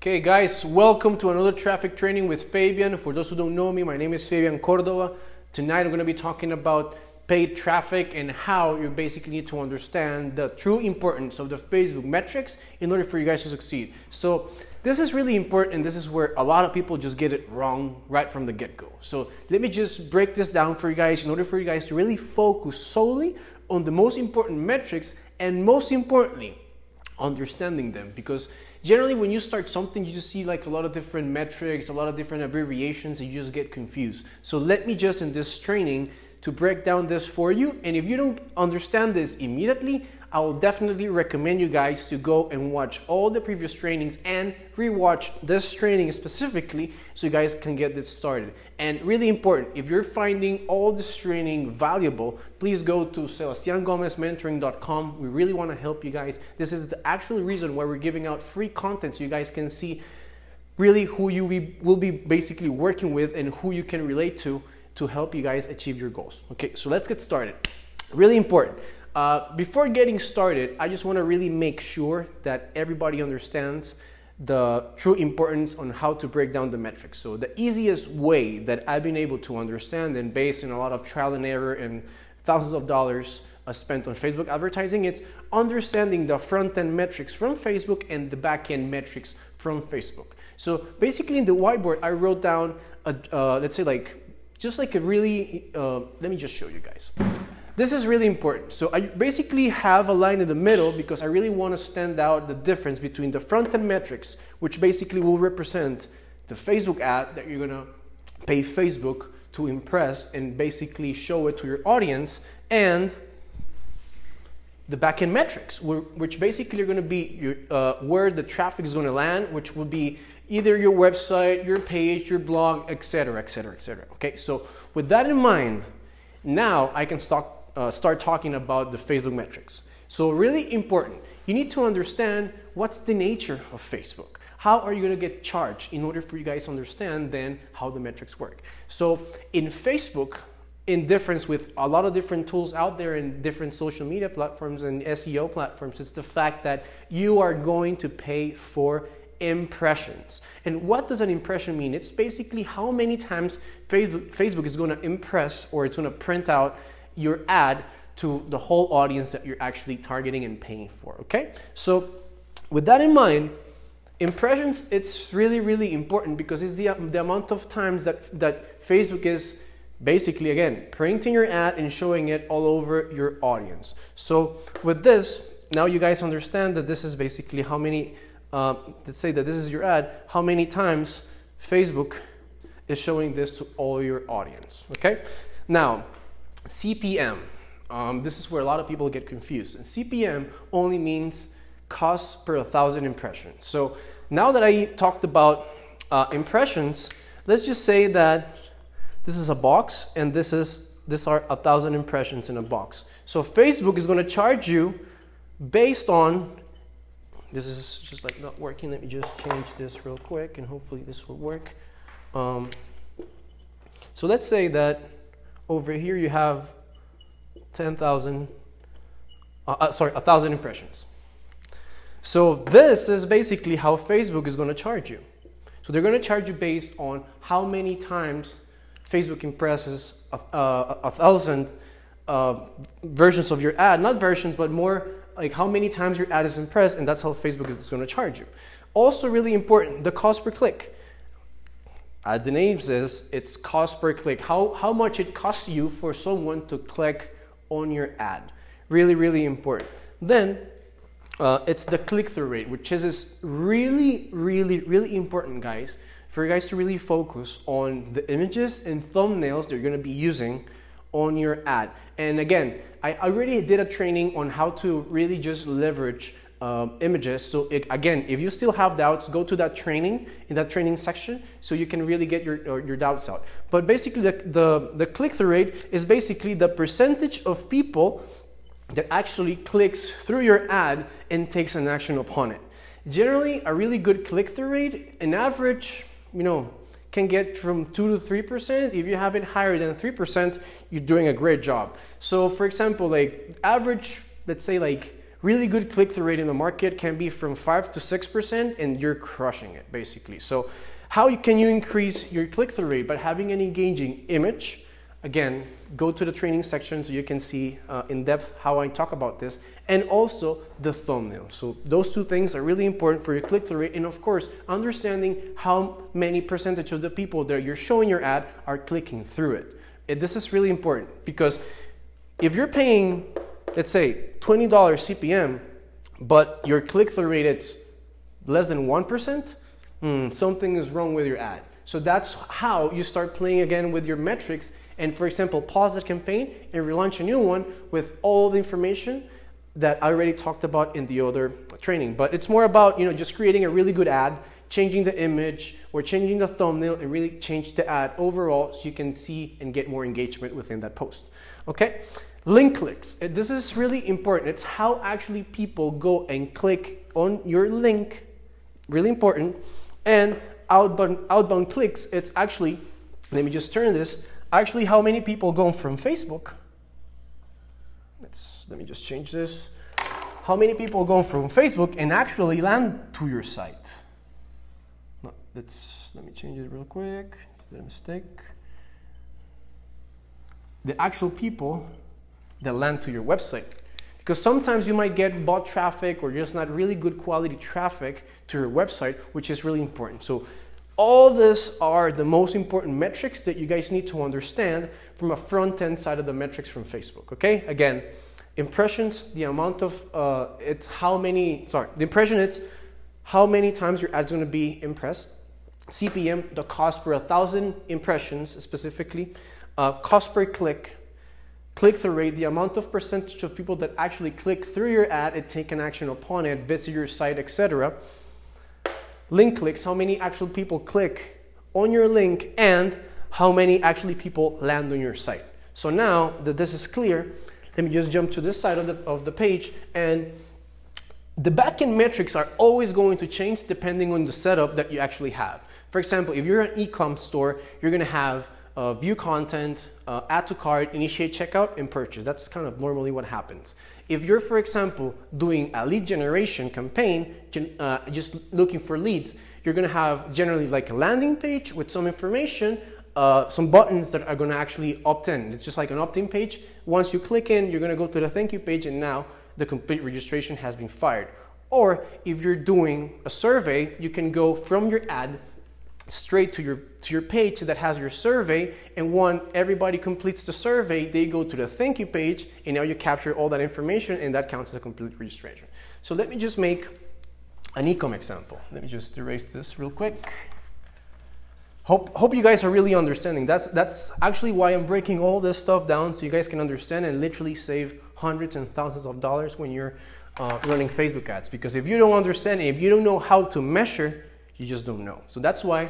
Okay guys, welcome to another traffic training with Fabian. For those who don't know me, my name is Fabian Cordova. Tonight I'm going to be talking about paid traffic and how you basically need to understand the true importance of the Facebook metrics in order for you guys to succeed. So this is really important, and this is where a lot of people just get it wrong right from the get-go. So let me just break this down for you guys in order for you guys to really focus solely on the most important metrics and most importantly, understanding them. Because generally when you start something, you just see like a lot of different metrics, a lot of different abbreviations, and you just get confused. So let me just in this training to break down this for you. And if you don't understand this immediately, I will definitely recommend you guys to go and watch all the previous trainings and rewatch this training specifically so you guys can get this started. And really important, if you're finding all this training valuable, please go to sebastiangomezmentoring.com. We really want to help you guys. This is the actual reason why we're giving out free content so you guys can see really who you will be basically working with and who you can relate to help you guys achieve your goals. Okay, so let's get started. Really important. Before getting started, I just want to really make sure that everybody understands the true importance on how to break down the metrics. So the easiest way that I've been able to understand, and based on a lot of trial and error and thousands of dollars spent on Facebook advertising, it's understanding the front-end metrics from Facebook and the back-end metrics from Facebook. So basically in the whiteboard, I wrote down, let's say just like a really, let me just show you guys. This is really important. So I basically have a line in the middle because I really want to stand out the difference between the front-end metrics, which basically will represent the Facebook ad that you're going to pay Facebook to impress and basically show it to your audience, and the back-end metrics, which basically are going to be where the traffic is going to land, which will be either your website, your page, your blog, etc., etc., etc. Okay, so with that in mind, now I can start talking about the Facebook metrics. So really important, you need to understand what's the nature of Facebook. How are you going to get charged in order for you guys to understand then how the metrics work. So in Facebook, in difference with a lot of different tools out there in different social media platforms and SEO platforms, it's the fact that you are going to pay for impressions. And what does an impression mean? It's basically how many times Facebook is going to impress, or it's going to print out your ad to the whole audience that you're actually targeting and paying for. Okay, so with that in mind, impressions, it's really, really important because it's the amount of times that Facebook is basically, again, printing your ad and showing it all over your audience. So with this, now you guys understand that this is basically how many, let's say that this is your ad, how many times Facebook is showing this to all your audience. Okay, now CPM, this is where a lot of people get confused. And CPM only means cost per 1,000 impressions. So now that I talked about impressions, let's just say that this is a box and these are 1,000 impressions in a box. So Facebook is going to charge you based on, this is just like not working. Let me just change this real quick and hopefully this will work. So let's say that over here you have 1,000 impressions. So this is basically how Facebook is going to charge you. So they're going to charge you based on how many times Facebook impresses 1,000 versions of your ad, not versions, but more like how many times your ad is impressed, and that's how Facebook is going to charge you. Also really important, the cost per click. The name says it's cost per click. How much it costs you for someone to click on your ad. Really, really important. Then it's the click-through rate, which is really, really, really important, guys, for you guys to really focus on the images and thumbnails that you're going to be using on your ad. And again, I already did a training on how to really just leverage images. So again, if you still have doubts, go to that training, in that training section, so you can really get your doubts out. But basically the click-through rate is basically the percentage of people that actually clicks through your ad and takes an action upon it. Generally, a really good click-through rate, an average, can get from 2 to 3%. If you have it higher than 3%, you're doing a great job. So for example, like average, let's say like really good click-through rate in the market can be from 5 to 6%, and you're crushing it basically. So how can you increase your click-through rate? By having an engaging image. Again, go to the training section so you can see in depth how I talk about this, and also the thumbnail. So those two things are really important for your click-through rate, and of course, understanding how many percentage of the people that you're showing your ad are clicking through it. This is really important, because if you're paying, let's say, $20 CPM, but your click-through rate is less than 1%, something is wrong with your ad. So that's how you start playing again with your metrics. And for example, pause that campaign and relaunch a new one with all the information that I already talked about in the other training. But it's more about, just creating a really good ad, changing the image or changing the thumbnail, and really change the ad overall so you can see and get more engagement within that post. Okay? Link clicks. This is really important. It's how actually people go and click on your link. Really important. And outbound clicks, it's actually, let me just turn this, actually how many people go from Facebook. Let me just change this. How many people go from Facebook and actually land to your site? No, let me change it real quick. Did a mistake. The actual people that land to your website. Because sometimes you might get bot traffic or just not really good quality traffic to your website, which is really important. So all this are the most important metrics that you guys need to understand from a front-end side of the metrics from Facebook, okay? Again, impressions, the amount of, the impression, it's how many times your ad's gonna be impressed. CPM, the cost per 1,000 impressions specifically. Cost per click. Click-through rate, the amount of percentage of people that actually click through your ad and take an action upon it, visit your site, etc. Link clicks, how many actual people click on your link, and how many actually people land on your site. So now that this is clear, let me just jump to this side of the page, and the backend metrics are always going to change depending on the setup that you actually have. For example, if you're an e-com store, you're gonna have view content, add to cart, initiate checkout, and purchase. That's kind of normally what happens. If you're, for example, doing a lead generation campaign, just looking for leads, you're gonna have generally like a landing page with some information, some buttons that are gonna actually opt in. It's just like an opt-in page. Once you click in, you're gonna go to the thank you page, and now the complete registration has been fired. Or if you're doing a survey, you can go from your ad straight to your page that has your survey, and when everybody completes the survey, they go to the thank you page, and now you capture all that information, and that counts as a complete registration. So let me just make an e-com example. Let me just erase this real quick. Hope you guys are really understanding. That's actually why I'm breaking all this stuff down, so you guys can understand and literally save hundreds and thousands of dollars when you're running Facebook ads. Because if you don't understand, if you don't know how to measure, you just don't know. So that's why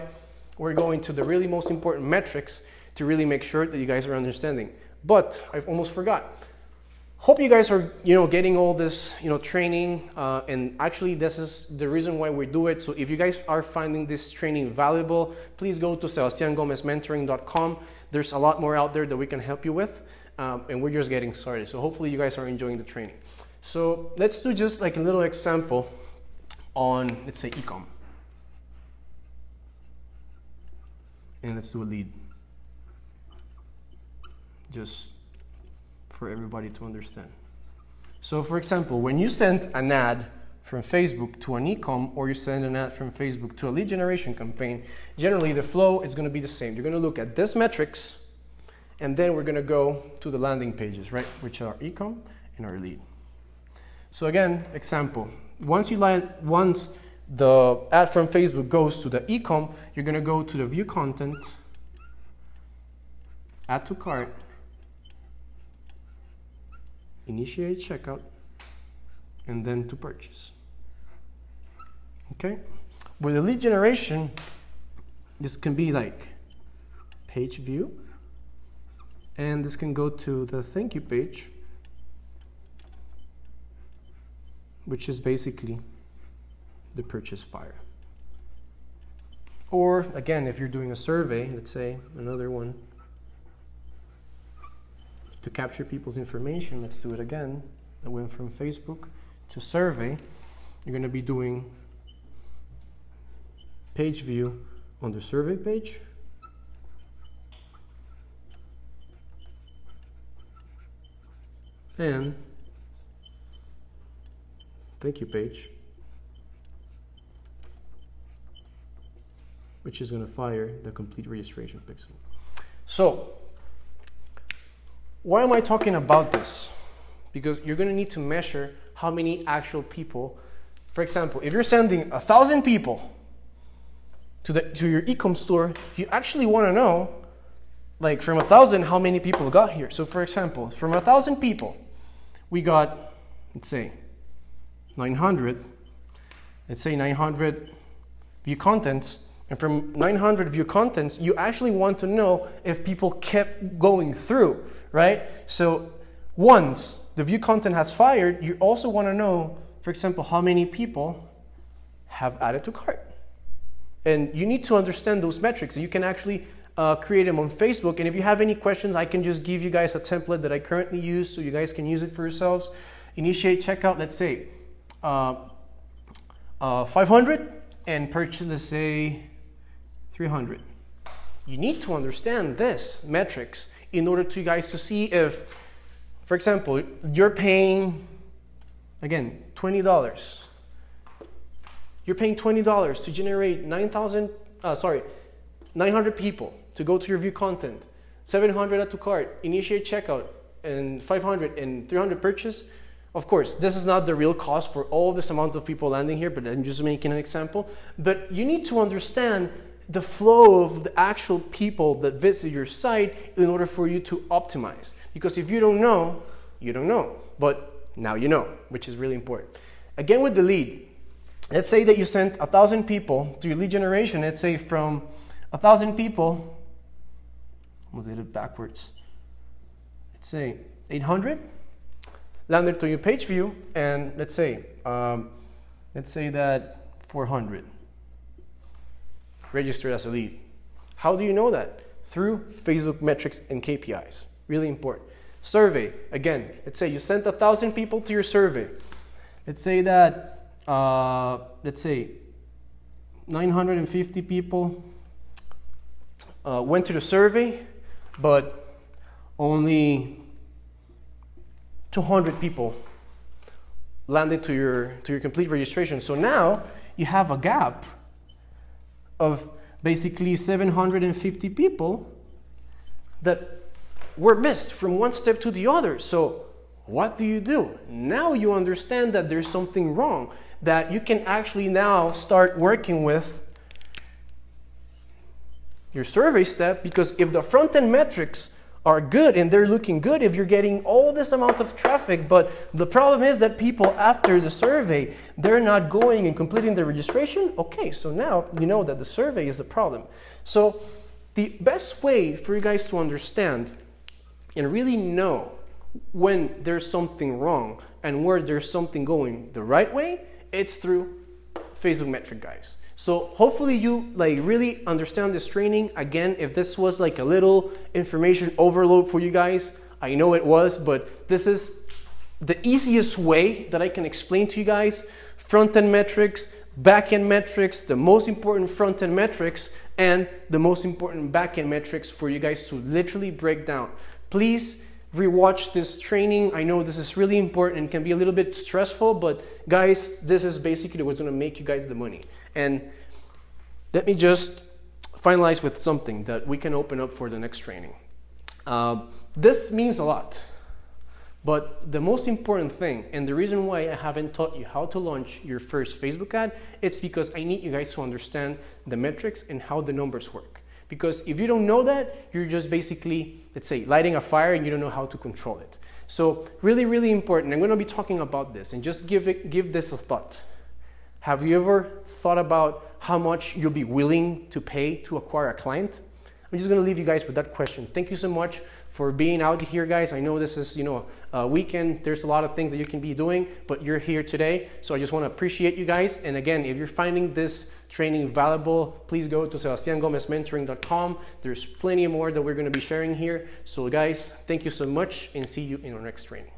we're going to the really most important metrics to really make sure that you guys are understanding. But I've almost forgot. Hope you guys are, getting all this, training, and actually this is the reason why we do it. So if you guys are finding this training valuable, please go to sebastiangomezmentoring.com. There's a lot more out there that we can help you with, and we're just getting started. So hopefully you guys are enjoying the training. So let's do just like a little example on, let's say, e-com. And let's do a lead, just for everybody to understand. So for example, when you send an ad from Facebook to an e-com, or you send an ad from Facebook to a lead generation campaign, generally the flow is going to be the same. You're going to look at this metrics, and then we're going to go to the landing pages, right, which are e-com and our lead. So again, example, once the ad from Facebook goes to the e-com, you're going to go to the view content, add to cart, initiate checkout, and then to purchase. Okay? With the lead generation, this can be like page view, and this can go to the thank you page, which is basically the purchase fire. Or again, if you're doing a survey, let's say another one, to capture people's information, let's do it again. I went from Facebook to survey, you're going to be doing page view on the survey page. And thank you page, which is going to fire the complete registration pixel. So why am I talking about this? Because you're going to need to measure how many actual people. For example, if you're sending 1,000 people to your e-com store, you actually want to know, like from 1,000, how many people got here. So for example, from 1,000 people, we got, let's say 900 view contents. And from 900 view contents, you actually want to know if people kept going through, right? So once the view content has fired, you also want to know, for example, how many people have added to cart. And you need to understand those metrics. You can actually create them on Facebook. And if you have any questions, I can just give you guys a template that I currently use so you guys can use it for yourselves. Initiate checkout, let's say 500, and purchase, let's say 300. You need to understand this metrics in order to you guys to see if, for example, you're paying, again, $20. You're paying $20 to generate 900 people to go to your view content, 700 add to cart, initiate checkout, and 500 and 300 purchase. Of course, this is not the real cost for all this amount of people landing here, but I'm just making an example. But you need to understand the flow of the actual people that visit your site in order for you to optimize. Because if you don't know, you don't know. But now you know, which is really important. Again, with the lead, let's say that you sent 1,000 people to your lead generation. Let's say from 1,000 people, we'll do it backwards. Let's say 800 landed to your page view, and let's say that 400 registered as a lead. How do you know that? Through Facebook metrics and KPIs. Really important. Survey, again, let's say you sent 1,000 people to your survey. Let's say that, 950 people went to the survey, but only 200 people landed to your complete registration. So now you have a gap of basically 750 people that were missed from one step to the other. So what do? Now you understand that there's something wrong, that you can actually now start working with your survey step, because if the front-end metrics are good and they're looking good, if you're getting all this amount of traffic, but the problem is that people after the survey, they're not going and completing the registration, okay, so now you know that the survey is the problem. So the best way for you guys to understand and really know when there's something wrong and where there's something going the right way, it's through Facebook metric, guys. So hopefully you really understand this training. Again, if this was like a little information overload for you guys, I know it was, but this is the easiest way that I can explain to you guys front-end metrics, back-end metrics, the most important front-end metrics, and the most important back-end metrics for you guys to literally break down. Please rewatch this training. I know this is really important and can be a little bit stressful, but guys, this is basically what's going to make you guys the money. And let me just finalize with something that we can open up for the next training. This means a lot, but the most important thing, and the reason why I haven't taught you how to launch your first Facebook ad, it's because I need you guys to understand the metrics and how the numbers work. Because if you don't know that, you're just basically, let's say, lighting a fire and you don't know how to control it. So really, really important. I'm going to be talking about this and just give this a thought. Have you ever thought about how much you'll be willing to pay to acquire a client? I'm just going to leave you guys with that question. Thank you so much for being out here, guys. I know this is, a weekend. There's a lot of things that you can be doing, but you're here today. So I just want to appreciate you guys. And again, if you're finding this training valuable, please go to sebastiangomezmentoring.com. There's plenty more that we're going to be sharing here. So guys, thank you so much and see you in our next training.